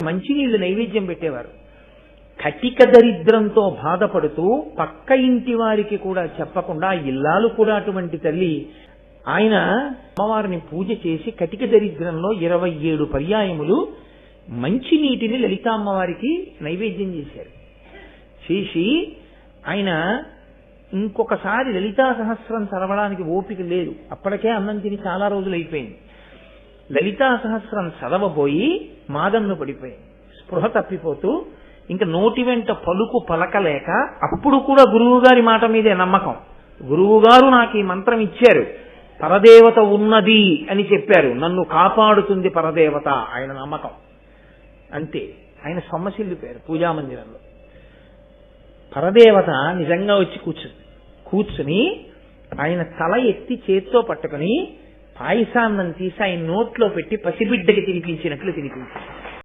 మంచినీళ్లు నైవేద్యం పెట్టేవారు. కటిక దరిద్రంతో బాధపడుతూ పక్క ఇంటి వారికి కూడా చెప్పకుండా, ఇల్లాలు కూడా అటువంటి తల్లి, ఆయన అమ్మవారిని పూజ చేసి కటిక దరిద్రంలో 27 పర్యాయములు మంచినీటిని లలితామ్మవారికి నైవేద్యం చేశారు. చేసి ఆయన ఇంకొకసారి లలితా సహస్రం చదవడానికి ఓపిక లేదు, అప్పటికే అన్నం తిని చాలా రోజులు అయిపోయింది. లలితా సహస్రం చదవబోయి మాదన్ను పడిపోయింది. స్పృహ తప్పిపోతూ ఇంకా నోటి వెంట పలుకు పలకలేక, అప్పుడు కూడా గురువు గారి మాట మీదే నమ్మకం. గురువు గారు నాకు ఈ మంత్రం ఇచ్చారు, పరదేవత ఉన్నది అని చెప్పారు, నన్ను కాపాడుతుంది పరదేవత, ఆయన నమ్మకం అంతే. ఆయన సొమ్మసిల్లిపోయారు పూజామందిరంలో. పరదేవత నిజంగా వచ్చి కూర్చుని ఆయన తల ఎత్తి చేత్తో పట్టుకుని పాయసాన్నం తీసి ఆయన నోట్లో పెట్టి పసిబిడ్డకి తినిపించినట్లు తినిపించారు.